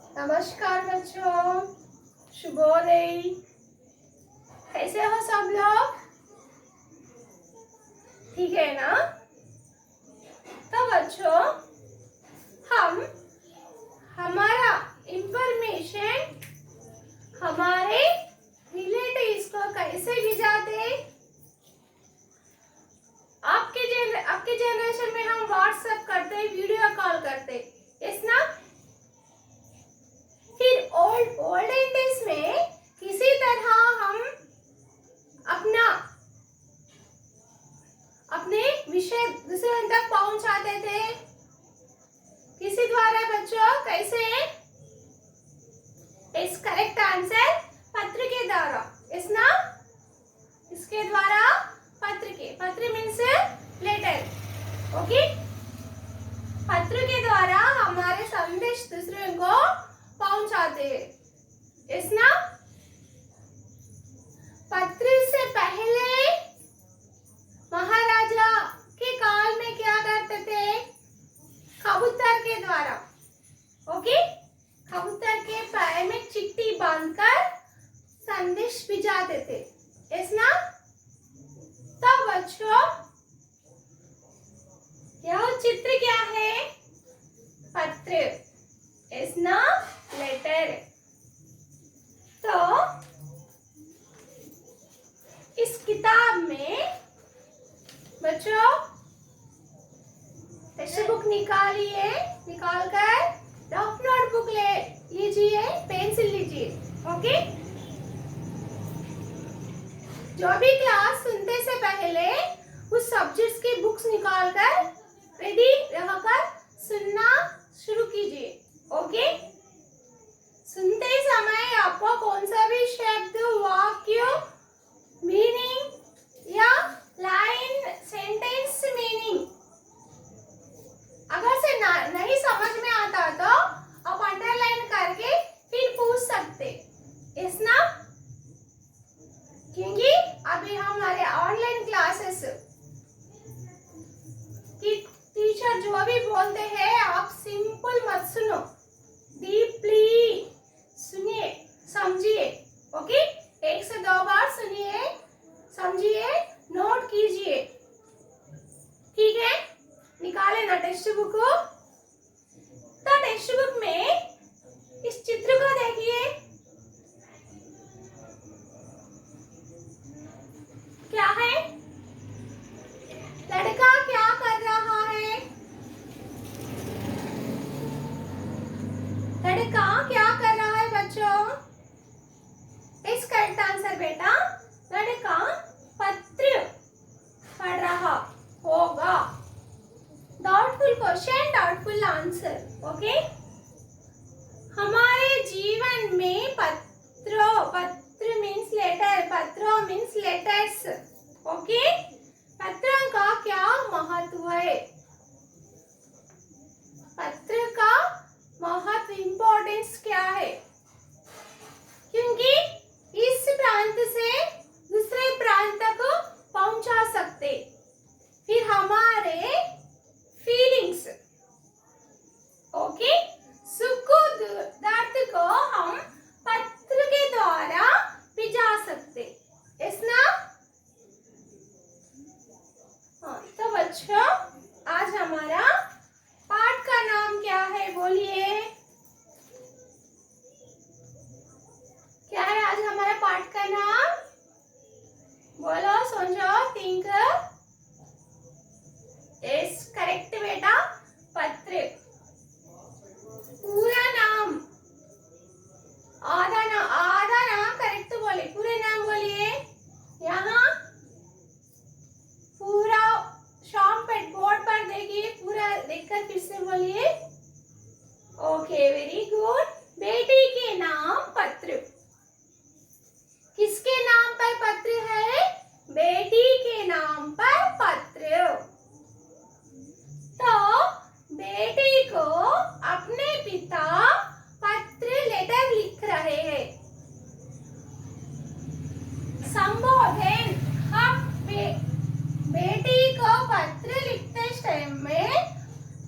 नमस्कार बच्चों, शुभोदय। कैसे हो सब लोग? ठीक है ना? तो बच्चों, हम हमारा इंफॉर्मेशन हमारे रिलेटिव्स को कैसे भिजाते? आपके जनरेशन में हम व्हाट्सएप करते, वीडियो कॉल करते, यस ना? फिर ओल्डन डेज में किसी तरह हम अपने विषय दूसरे तक पहुंचाते थे। किसी द्वारा बच्चों, कैसे? इस करेक्ट आंसर पत्र के द्वारा, इस ना? इसके द्वारा पत्र मीन्स लेटर, ओके? पत्र के द्वारा हमारे संदेश दूसरे को पहुंचाते हैं, इस ना? पत्र से पहले महाराजा के काल में क्या करते थे? कबूतर के द्वारा, ओके? कबूतर के पैर में चिट्ठी बांधकर संदेश भिजाते थे, इस ना? तो बच्चों, यह चित्र क्या है? पत्र, इस ना? लेटर। तो इस किताब में बच्चों टेक्स्ट बुक निकालकर रफ नोटबुक लीजिए, पेंसिल लीजिए, ओके? जो भी क्लास सुनते से पहले उस सब्जेक्ट्स की बुक्स निकालकर रेडी रहकर सुनना शुरू कीजिए, ओके? सुनते समय आपको कौन सा भी शब्द, वाक्य, मीनिंग या लाइन, सेंटेंस मीनिंग अगर से नहीं समझ में आता तो आप अंडरलाइन करके फिर पूछ सकते, इस ना? क्योंकि अभी हमारे ऑनलाइन क्लासेस की टीचर जो भी बोलते हैं आप सिंपल मत सुनो, डीपली सुनिए, समझिए, ओके? 1 से 2 बार सुनिए, समझिए, नोट कीजिए, ठीक है? निकाले ना टेक्स्ट बुक को? तो टेक्स्ट बुक में इस चित्र को देखिए, क्या है? लड़का क्या कर रहा है? लड़का क्या कर रहा है बच्चों? इस करेक्ट आंसर बेटा, लड़का पत्र पढ़ रहा होगा। Doubtful question, doubtful answer, okay? हमारे जीवन में पत्र मीन्स लेटर, पत्र मीन्स लेटर्स, ओके? पत्र का क्या महत्व है? पत्र का महत्व, इंपॉर्टेंस क्या है? क्योंकि इस प्रांत से दूसरे प्रांत तक पहुंचा सकते, फिर हमारे फीलिंग्स, ओके? सुख दर्द को हम पत्र के द्वारा भिजा सकते, इस ना? हाँ, तो बच्चों, आज हमारा पाठ का नाम क्या है? बोलिए, क्या है आज हमारा पाठ का नाम? बोलो, सोचो, थिंक। यस, करेक्ट बेटा, पत्र। पूरा नाम, आधा नाम करेक्ट बोले, पूरे नाम बोलिए। यहाँ पूरा शाम पे बोर्ड पर देखिए, पूरा देखकर फिर से बोलिए। Okay, very good. बेटी के नाम पत्र। किसके नाम पर पत्र है? बेटी के नाम पर पत्र। तो बेटी को अपने पिता पत्र, लेटर लिख रहे हैं। संबोधन, हम बेटी को पत्र लिखते टाइम में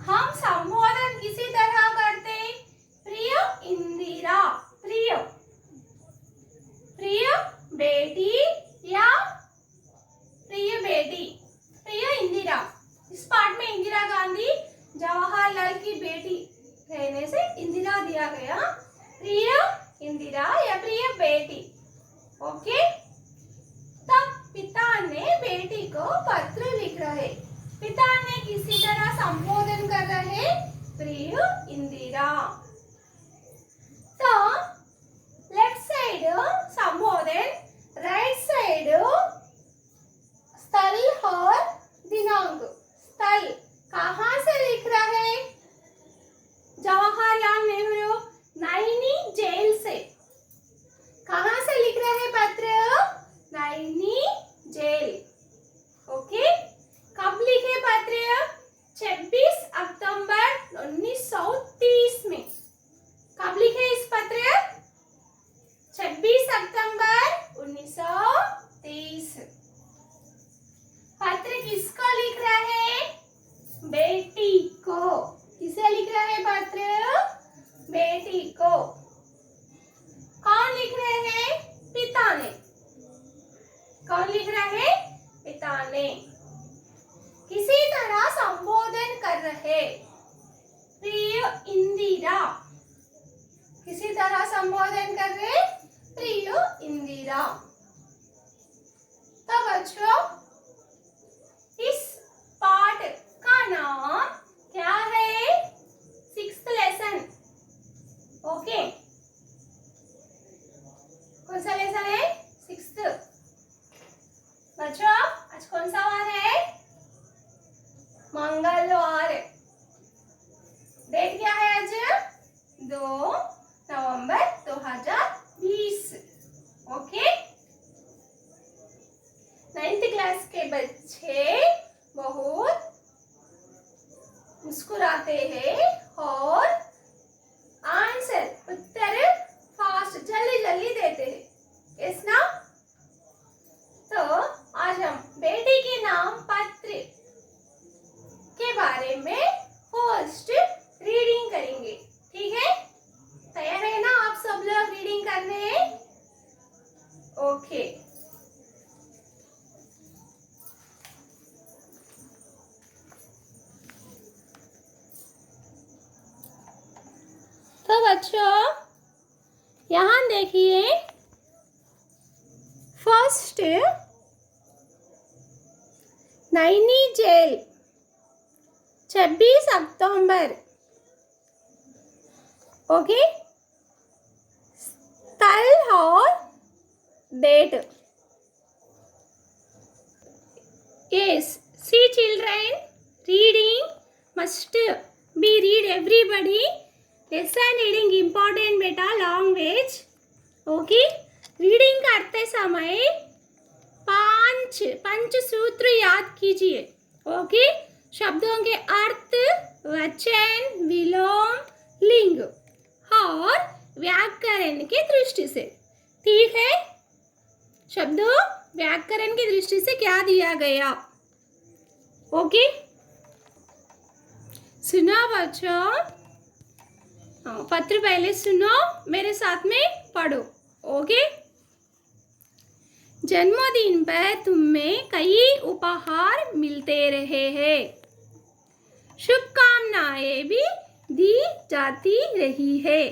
हम संबोधन किसी तरह करते? प्रिय बेटी या प्रिय बेटी, प्रिय इंदिरा। इस पार्ट में इंदिरा गांधी जवाहरलाल की बेटी रहने से इंदिरा दिया गया, प्रिय इंदिरा या प्रिय बेटी। ओके, तब पिता ने बेटी को पत्र लिख रहे, पिता ने किसी तरह संबोधन कर रहे, प्रिय इंदिरा। तो लेफ्ट साइड संबोधन, राइट साइड स्थल और दिनांक। स्थल कहाँ से लिख रहे? जवाहरलाल नेहरू नैनी जेल से। कहाँ से लिख रहे पत्र? नैनी जेल। ओके, कब लिखे पत्र? 26 अक्टूबर 1930 में। कब लिखे इस पत्र? 26 अक्टूबर 1930। पत्र किसको लिख रहे? बेटी को। किसे लिख रहे पत्र? बेटी को। कौन लिख रहे हैं? पिता ने। कौन लिख रहे? पिता ने। किसी तरह संबोधन कर रहे, प्रिय इंदिरा। किसी तरह संबोधन कर रहे, प्रिय इंदिरा। तो बच्चों, इस पाठ का नाम क्या है? 6th lesson. ओके, कौन सा लेसन है? 6th। बच्चों, आज कौन सा वार है? मंगलवार। डेट क्या है आज? 2 नवंबर 2020। ओके, 9th क्लास के बच्चे बहुत मुस्कुराते हैं और आंसर उत्तर फास्ट जल्दी जल्दी देते हैं। यस ना? तो आज हम बेटी के नाम पत्र के बारे में फर्स्ट रीडिंग करेंगे। ठीक है? तैयार है ना आप सब लोग रीडिंग करने? ओके। तो बच्चों, यहाँ देखिए, first Naini jail 26 October. Okay, स्थल और date. Yes, see children, reading must be read everybody. Lesson reading important बेटा, लैंग्वेज। ओके, रीडिंग करते समय पंच सूत्र याद कीजिए। ओके, शब्दों के अर्थ, वचन, विलोम, लिंग और व्याकरण की दृष्टि से। ठीक है? शब्दों व्याकरण की दृष्टि से क्या दिया गया? ओके, सुनो बच्चों, पत्र पहले सुनो, मेरे साथ में पढ़ो। ओके, जन्मदिन पर तुम्हें कई उपहार मिलते रहे हैं, शुभकामनाएं भी दी जाती रही है,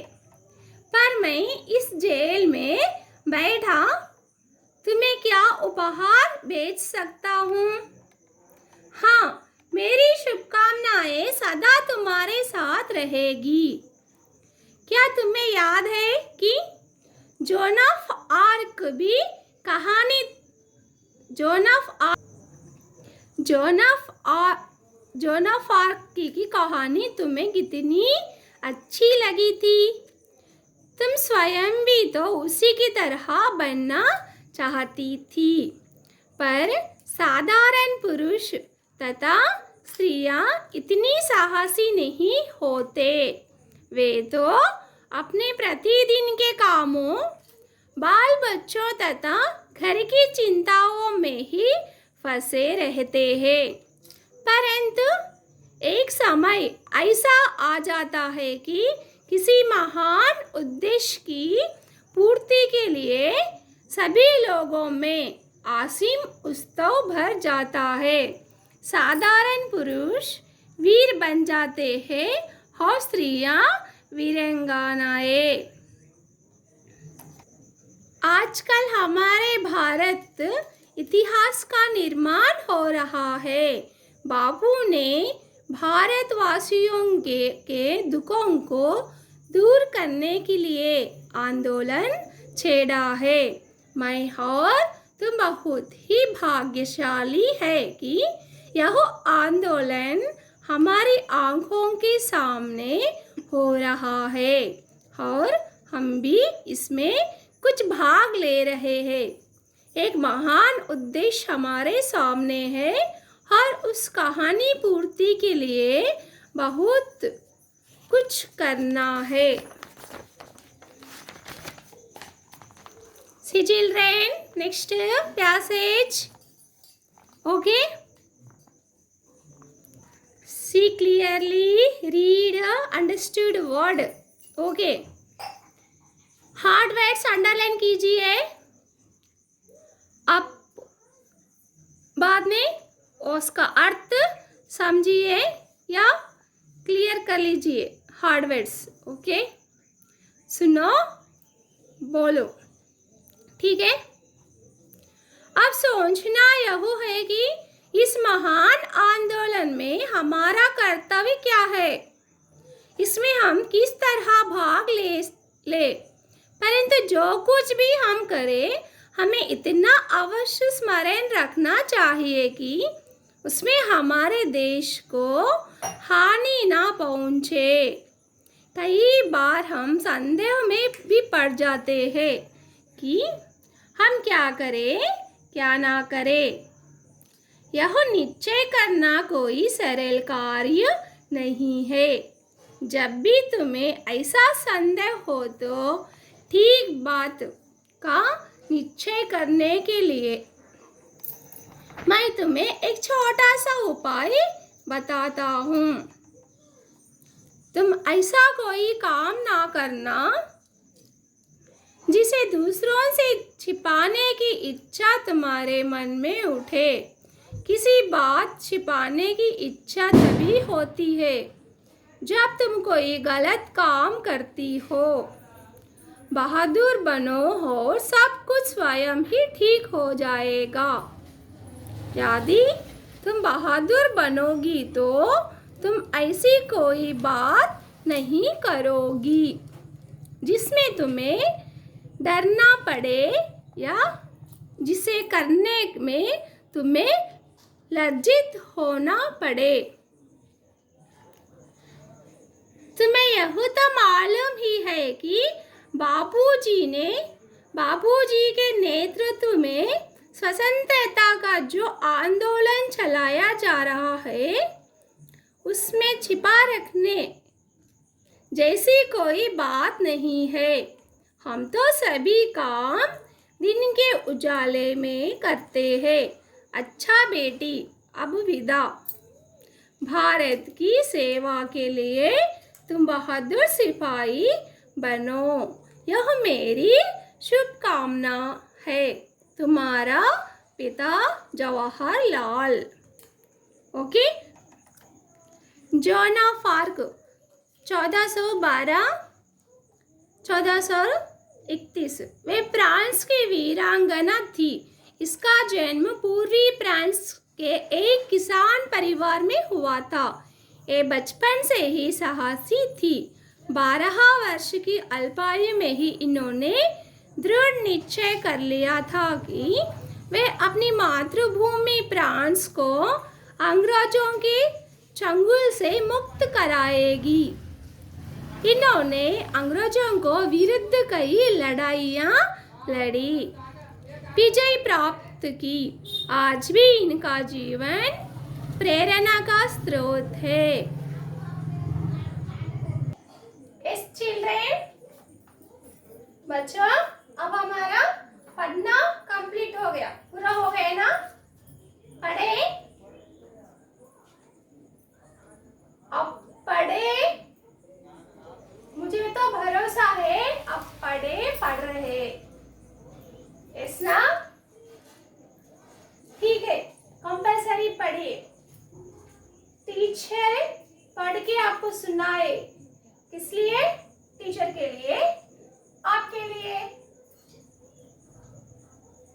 पर मैं इस जेल में बैठा तुम्हें क्या उपहार भेज सकता हूँ? हाँ, मेरी शुभकामनाएं सदा तुम्हारे साथ रहेगी। क्या तुम्हें याद है कि जोन ऑफ आर्क भी कहानी, जोन ऑफ आर्क की कहानी तुम्हें कितनी अच्छी लगी थी? तुम स्वयं भी तो उसी की तरह बनना चाहती थी, पर साधारण पुरुष तथा स्त्रियां इतनी साहसी नहीं होते। वे तो अपने प्रतिदिन के कामों, बाल बच्चों तथा घर की चिंताओं में ही फंसे रहते हैं। परंतु एक समय ऐसा आ जाता है कि किसी महान उद्देश्य की पूर्ति के लिए सभी लोगों में असीम उत्सव भर जाता है। साधारण पुरुष वीर बन जाते हैं और स्त्रियां वीरांगनाएं। आजकल हमारे भारत इतिहास का निर्माण हो रहा है। बापू ने भारतवासियों के दुखों को दूर करने के लिए आंदोलन छेड़ा है। मैं और तुम बहुत ही भाग्यशाली है कि यह आंदोलन हमारी आंखों के सामने हो रहा है और हम भी इसमें कुछ भाग ले रहे हैं। एक महान उद्देश्य हमारे सामने है और उस कहानी पूर्ति के लिए बहुत कुछ करना है। See children, next passage. Okay. See clearly, read understood word. Okay. Hard words underline कीजिए। अब बाद में उसका अर्थ समझिए या क्लियर कर लीजिए। हार्ड वर्ड्स ओके, सुनो बोलो, ठीक है। अब सोचना यह है कि इस महान आंदोलन में हमारा कर्तव्य क्या है, इसमें हम किस तरह भाग ले। परंतु जो कुछ भी हम करें, हमें इतना अवश्य स्मरण रखना चाहिए कि उसमें हमारे देश को हानि ना पहुंचे। कई बार हम संदेह में भी पड़ जाते हैं कि हम क्या करें क्या ना करें। यह निश्चय करना कोई सरल कार्य नहीं है। जब भी तुम्हें ऐसा संदेह हो तो ठीक बात का निश्चय करने के लिए मैं तुम्हें एक छोटा सा उपाय बताता हूँ। तुम ऐसा कोई काम ना करना जिसे दूसरों से छिपाने की इच्छा तुम्हारे मन में उठे। किसी बात छिपाने की इच्छा तभी होती है जब तुम कोई गलत काम करती हो। बहादुर बनो और सब कुछ स्वयं ही ठीक हो जाएगा। यदि तुम बहादुर बनोगी तो तुम ऐसी कोई बात नहीं करोगी जिसमें तुम्हें डरना पड़े या जिसे करने में तुम्हें लज्जित होना पड़े। तुम्हें यह तो मालूम ही है कि बापूजी के नेतृत्व में स्वतंत्रता का जो आंदोलन चलाया जा रहा है, उसमें छिपा रखने जैसी कोई बात नहीं है। हम तो सभी काम दिन के उजाले में करते हैं। अच्छा बेटी, अब विदा। भारत की सेवा के लिए तुम बहादुर सिपाही बनो, यह मेरी शुभकामना है। तुम्हारा पिता जवाहरलाल। ओके। जोना फार्क 1412-1431 वे फ्रांस की वीरांगना थी। इसका जन्म पूर्वी फ्रांस के एक किसान परिवार में हुआ था। ये बचपन से ही साहसी थी। 12 वर्ष की अल्पायु में ही इन्होंने दृढ़ निश्चय कर लिया था कि वे अपनी मातृभूमि फ्रांस को अंग्रेजों के चंगुल से मुक्त कराएगी। इन्होंने अंग्रेजों को विरुद्ध कई लड़ाइयाँ लड़ी, विजय प्राप्त की। आज भी इनका जीवन प्रेरणा का स्रोत है। Yes, children, बच्चों, अब हमारा पढ़ना कंप्लीट हो गया, पूरा हो गया ना? पढ़े? अब पढ़े, मुझे तो भरोसा है अब पढ़ रहे। सुनाए। किस लिए? टीचर के लिए, आपके लिए।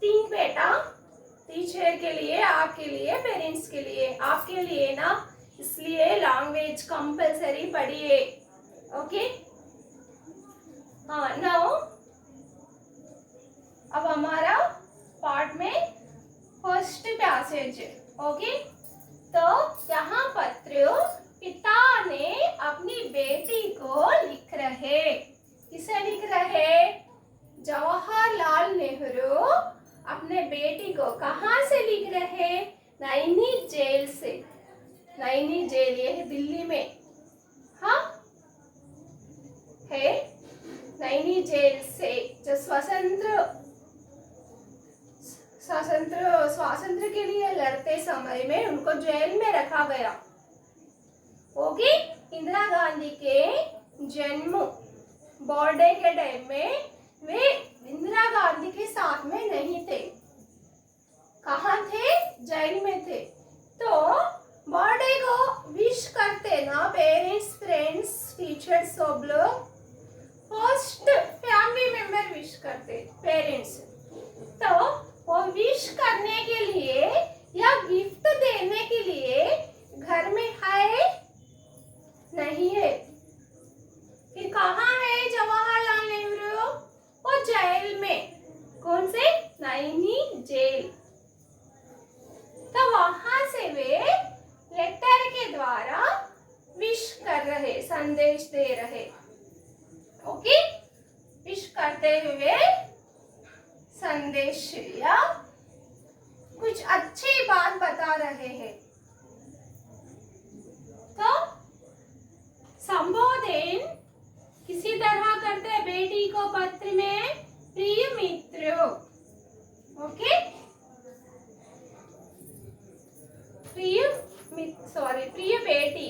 3 बेटा, टीचर के लिए, आपके लिए, पेरेंट्स के लिए। आपके लिए ना, इसलिए लैंग्वेज कंपलसरी पढ़िए। ओके, हाँ। नाउ अब हमारा पार्ट में फर्स्ट पैसेज। ओके, तो यहाँ पत्र पिता ने अपनी बेटी को लिख रहे। किसे लिख रहे? जवाहरलाल नेहरू अपने बेटी को कहाँ से लिख रहे? नैनी जेल से। नैनी जेल ये है दिल्ली में, हाँ है, नैनी जेल से। जो स्वातंत्र के लिए लड़ते समय में उनको जेल में रखा गया। ओके, इंदिरा गांधी के जन्म बर्थडे के टाइम में वे इंदिरा गांधी के साथ में नहीं थे। कहाँ थे? जेल में थे। तो बर्थडे को विश करते ना पेरेंट्स, फ्रेंड्स, टीचर्स, सब लोग। फर्स्ट फैमिली मेंबर विश करते, पेरेंट्स। तो वो विश करने के लिए या गिफ्ट देने के लिए घर में है नहीं है। फिर कहाँ है जवाहरलाल नेहरू? वो जेल में। कौन से? नैनी जेल। तो वहां से वे लेटर के द्वारा विश कर रहे, संदेश दे रहे। ओके, विश करते हुए संदेश या कुछ अच्छी बात बता रहे हैं। तो संबोधन किसी तरह करते हैं बेटी को पत्र में? प्रिय मित्रों। ओके, प्रिय बेटी।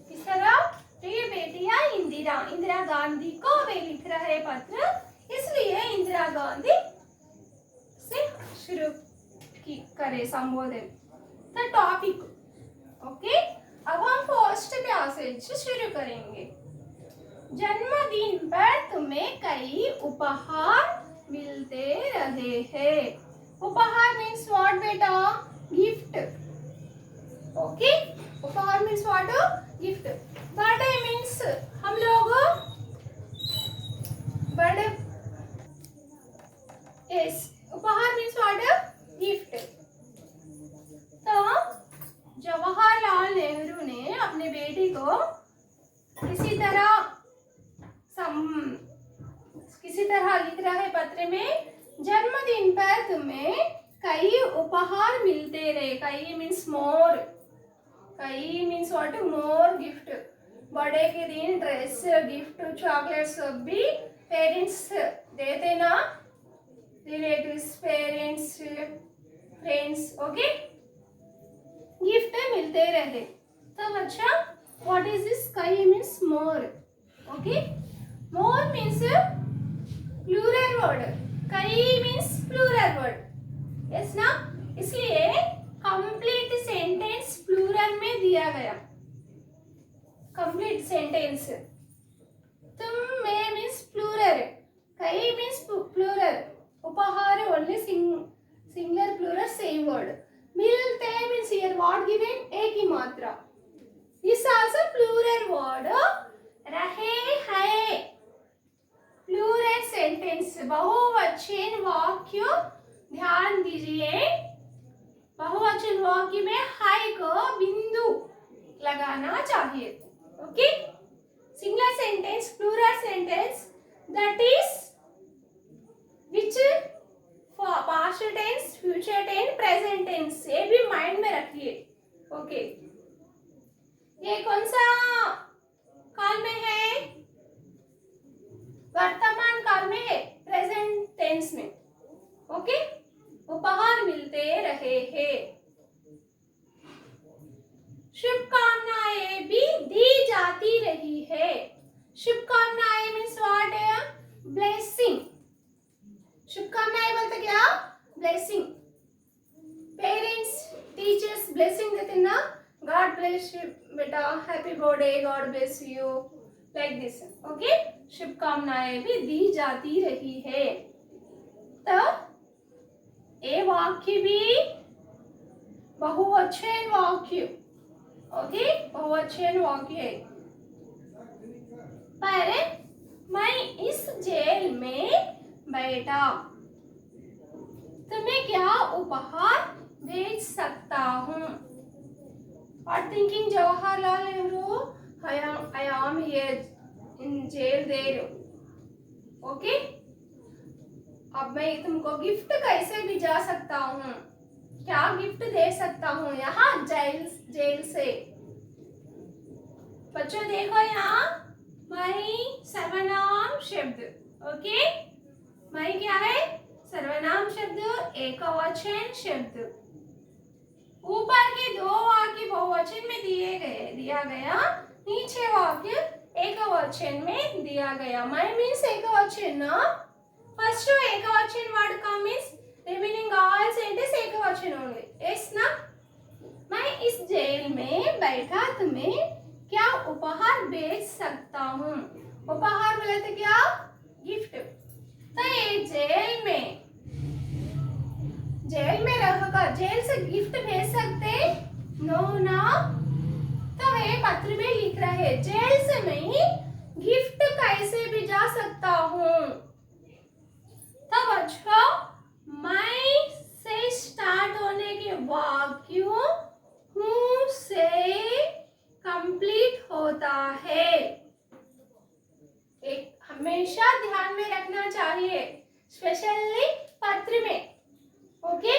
किस तरह? प्रिय बेटी या इंदिरा गांधी को वे लिख रहे पत्र, इसलिए इंदिरा गांधी से शुरू करे संबोधन। तो टॉपिक। ओके, अब हम फर्स्ट पैसेज शुरू करेंगे। जन्मदिन पर तुम्हें कई उपहार मिलते रहे हैं। उपहार मीन्स व्हाट बेटा? गिफ्ट। ओके, उपहार means what? Gift. Birthday means हम लोग बर्थडे, यस, उपहार मीन्स व्हाट? गिफ्ट। तो जवाहरलाल नेहरू ने अपने बेटी को किसी तरह लिख रहा है पत्र में, जन्मदिन पर तुम्हें कई उपहार मिलते रहे। कई मीन्स मोर। कई means what? More gift. Birthday के दिन ड्रेस, गिफ्ट, चॉकलेट सब भी पेरेंट्स देते ना, relatives, parents, friends. Okay, gift मिलते रहे। तो बच्चा, व्हाट इज दिस? कई means more. Okay, more means plural word. कई मीन्स प्लूरल वर्ड, यस ना? इसलिए कंप्लीट सेंटेंस प्लूरल में दिया गया। Complete sentence. तुम में मीन्स प्लूरल, कई मीन्स प्लूरल, उपहार only singular plural same word. मिलते मीन्स हियर व्हाट गिवन? एक ही मात्रा। इस आल्सो प्लूरल वर्ड। रहे हैं प्लूरल सेंटेंस, बहुवचन वाक्य। ध्यान दीजिए, बहुवचन वाक्य में हाय को बिंदु लगाना चाहिए। Okay, singular sentence, plural sentence, that is which past tense, future tense, present tense, ये भी माइंड में रखिए। ओके, ये कौन सा काल में है? वर्तमान काल में है, प्रेजेंट टेंस में। ओके, उपहार मिलते रहे हैं। शुभकामनाएं भी दी जाती रही है। शुभकामनाएं मीन्स व्हाट है? ब्लेसिंग। शुभकामनाएं बोलते क्या? ब्लेसिंग। पेरेंट्स, टीचर्स ब्लेसिंग देते ना, गॉड ब्लेस यू, बेटा happy birthday, God bless you, like this. Okay, शुभकामनाएं भी दी जाती रही है। तो ये वाक्य भी बहुवचन वाक्य, ओके, बहुवचन वाक्य है। पर मैं इस जेल में बैठा, तुम्हें क्या उपहार भेज सकता हूँ? और thinking Jawaharlal Nehru, I am here in jail there. Okay, अब मैं तुमको गिफ्ट कैसे भिजा सकता हूँ? क्या गिफ्ट दे सकता हूँ यहाँ जेल से? बच्चों देखो यहाँ मैं सर्वनाम शब्द, ओके, मैं क्या है? सर्वनाम शब्द, एकवचन शब्द। ऊपर के दो वाक्य बहुवचन में दिया गया, नीचे वाक्य एकवचन में दिया गया। मैं मीन्स एकवचन ना, फर्स्ट एकवचन वर्ड का मीन्स रिमेनिंग ऑल सेंटेंस एकवचन होंगे, यस ना। मैं इस जेल में बैठा, तुम्हें क्या उपहार भेज सकता हूँ? उपहार बोले तो क्या? गिफ्ट। तो ये जेल में रहकर जेल से गिफ्ट भेज सकते? नो ना। तो वे पत्र में लिख रहे जेल से मैं गिफ्ट कैसे भिजा सकता हूँ? तो बच्चों मैं से स्टार्ट होने के वाक्यों हूँ से कंप्लीट होता है। एक हमेशा ध्यान में रखना चाहिए, स्पेशली पत्र में, ओके।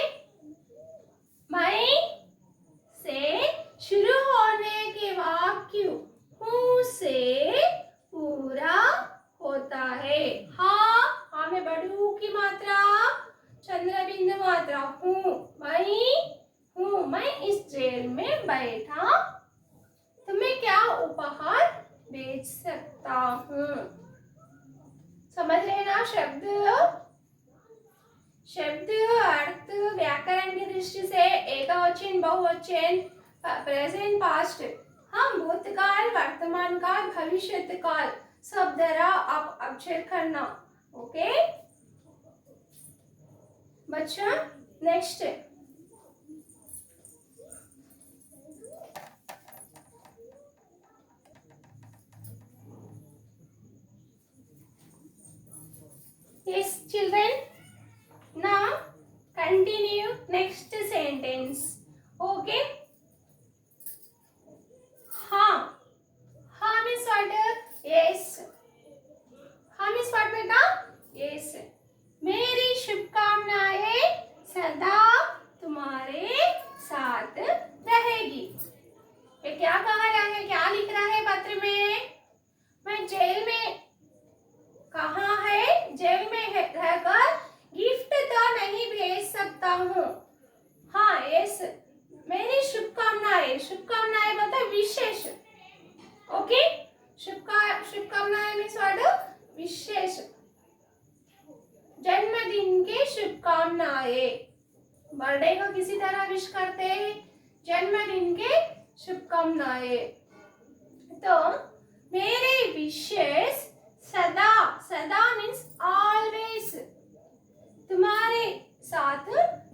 मैं से शुरू होने के वाक्य हूँ से पूरा होता है। हाँ, हाँ में बड़ी हूँ की मात्रा, चंद्र बिंदु मात्रा, हूँ, मैं इस जेल में बैठा, तुम्हें क्या उपहार भेज सकता हूँ? समझ रहे ना? शब्द अर्थ व्याकरण की दृष्टि से एकवचन, बहुवचन, प्रेजेंट, पास्ट, हम भूतकाल, वर्तमान काल, भविष्य काल सब द्वारा आप अक्षर करना, ओके बच्चा। Next yes children, now continue next sentence, okay. हाँ, हाँ means what? yes, हाँ means what बेटा? yes, मेरी शुभकामनाएं सदा तुम्हारे साथ रहेगी। ये क्या कहा रहा है, क्या लिख रहा है पत्र में? मैं जेल में, कहाँ है? जेल में रहकर गिफ्ट तो नहीं भेज सकता हूँ। हाँ यस, मेरी शुभकामनाएं, शुभकामनाएं मतलब विशेष, ओके। शुभकामनाएं मीन्स व्हाट? विशेष, जन्मदिन के शुभकामनाएं, बर्थडे को किसी तरह विश करते हैं, जन्मदिन के शुभकामनाएं। तो मेरे विशेष सदा, सदा मीन्स ऑलवेज, तुम्हारे साथ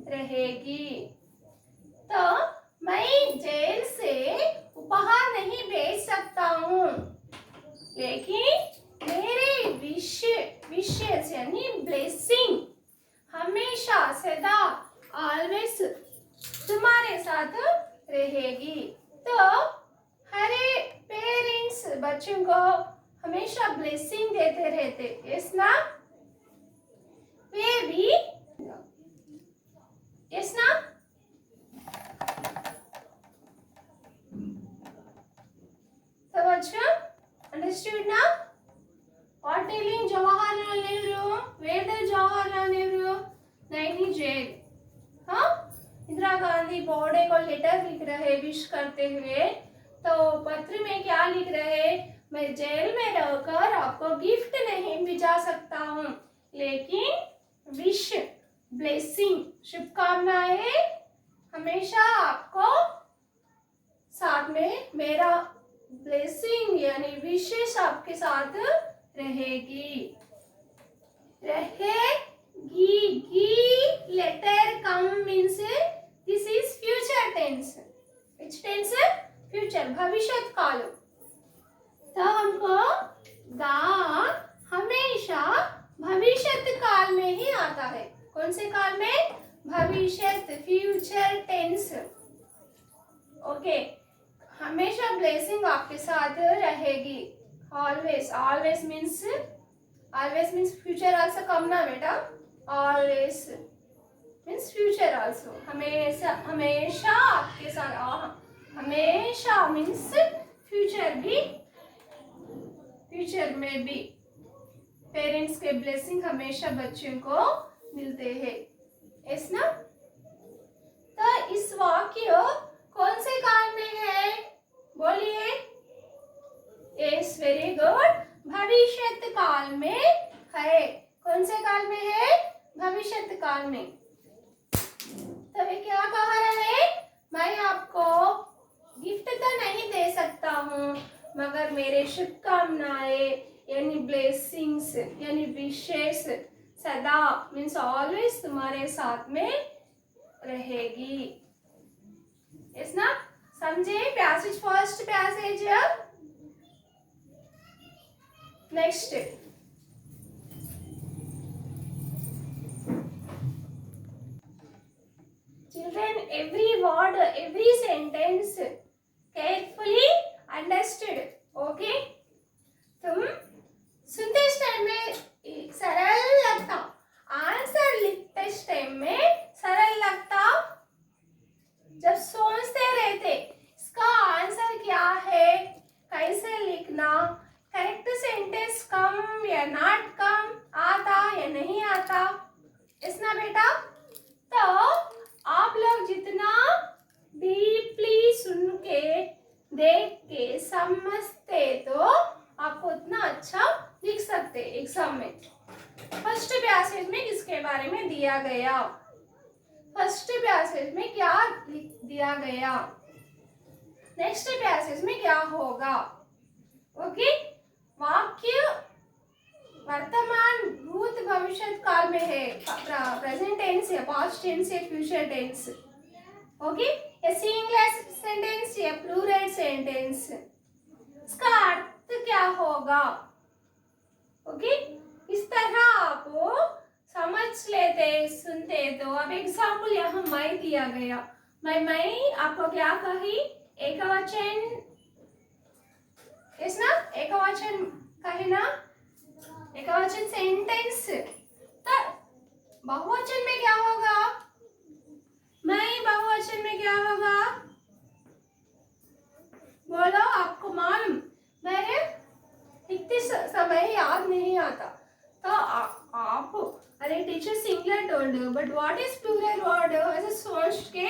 रहेगी। तो मैं जेल से उपहार नहीं भेज सकता हूँ, लेकिन मेरे विशेष यानी ब्लेसिंग हमेशा सदा ऑलवेज तुम्हारे साथ रहेगी। तो हर पेरेंट्स बच्चों को हमेशा ब्लेसिंग देते रहते, यस ना? वे भी यस ना? तो बच्चों अंडरस्टूड ना? What telling Jawaharlal Nehru? Where the Jawaharlal Nehru? नहीं जेल। हाँ, इंदिरा गांधी बर्थडे को लेटर लिख रहे विश करते हुए, तो पत्र में क्या लिख रहे? मैं जेल में रहकर आपको गिफ्ट नहीं भिजा सकता हूँ, लेकिन विश, ब्लेसिंग, शुभकामनाएं हमेशा आपको साथ में मेरा ब्लेसिंग यानी विशेष आपके साथ रहेगी। रहेगी, गी letter come means this is future tense. Which tense? Future, भविष्यत काल। तो हमको गा हमेशा भविष्यत काल में ही आता है। कौन से काल में? भविष्यत, फ्यूचर टेंस। ओके, हमेशा ब्लेसिंग आपके साथ रहेगी। Always, always means future also come ना बेटा। ऑलवेज मीन्स फ्यूचर आल्सो, हमेशा, हमेशा आपके साथ। हमेशा मीन्स फ्यूचर भी, फ्यूचर में भी पेरेंट्स के ब्लेसिंग हमेशा बच्चों को मिलते हैं। यस ना? तो इस वाक्य कौन से काल में है? बोलिए। यस, वेरी गुड, भविष्यत काल में है। कौन से काल में है? भविष्यत काल में। तो वे क्या कह रहे हैं? मैं आपको गिफ्ट तो नहीं दे सकता हूँ, मगर मेरे शुभकामनाएं यानी ब्लेसिंग्स यानी विशेष सदा मीन्स ऑलवेज तुम्हारे साथ में रहेगी। यस ना? समझे? Passage, first passage. Next, children, every word, every sentence carefully understood. Okay? तुम सुनते टाइम में सरल लगता, आंसर लिखते टाइम में सरल लगता, जब सोचते रहते इसका आंसर क्या है, कैसे लिखना, करेक्ट सेंटेंस कम या नॉट कम, आता या नहीं आता, इसना बेटा। तो आप लोग जितना डीपली सुन के, देख के, समझते तो आपको उतना अच्छा लिख सकते एग्जाम में। फर्स्ट पैसेज में किसके बारे में दिया गया? फर्स्ट पैसेज में क्या दिया गया? नेक्स्ट पैसेज में क्या होगा? ओके, वाक्य वर्तमान, भूत, भविष्य काल में है। प्रेजेंट टेंस या पास्ट टेंस या फ्यूचर टेंस। ओके, या सिंगुलर सेंटेंस या प्लूरल सेंटेंस, इसका अर्थ क्या होगा? ओके, इस तरह आप समझ लेते सुनते तो। अब एग्जाम्पल यहाँ मैं दिया गया। मैं आपको क्या कही? एकवचन, ना? एकवचन कहे ना? एकवचन सेंटेंस। तो बहुवचन में क्या होगा? मैं बहुवचन में क्या होगा? बोलो, आपको मालूम? मेरे इतने समय याद नहीं आता। तो आप अरे teacher singular told, but what is plural word? ऐसे सोच के,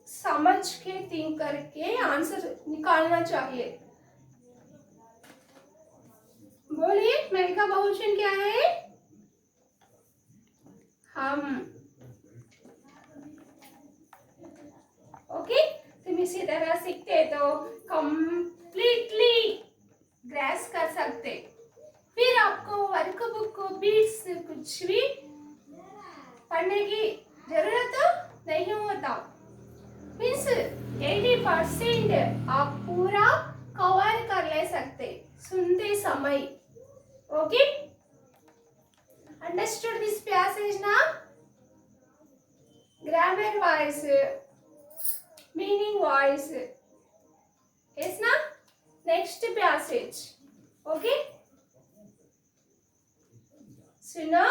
समझ के, थिंक करके आंसर निकालना चाहिए। बोलिए, मैं का बहुवचन क्या है? हम। ओके, तुम इसी तरह सीखते तो कंप्लीटली ग्रैस कर सकते। फिर आपको वर्कबुक को बीट्स कुछ भी पढ़ने की जरूरत नहीं होता। मीन्स 80% आप पूरा कवर कर ले सकते सुनते समय। ओके, अंडरस्टूड दिस पैसेज ना? Grammar wise, meaning wise, yes ना? Next passage. ओके, सुनो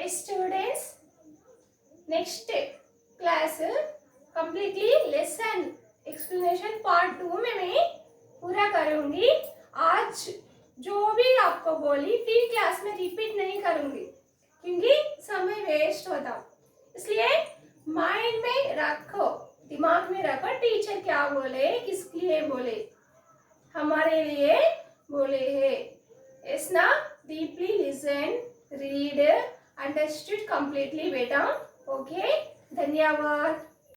students, next class completely lesson explanation part 2 में मैं पूरा करूंगी। आज जो भी आपको बोली फिर क्लास में रिपीट नहीं करूंगी, क्योंकि समय वेस्ट होता। इसलिए माइंड में रखो, दिमाग में रखो, टीचर क्या बोले, किस लिए बोले, हमारे लिए बोले है। यस ना? Deeply listen, read, understood completely बेटा। ओके, धन्यवाद।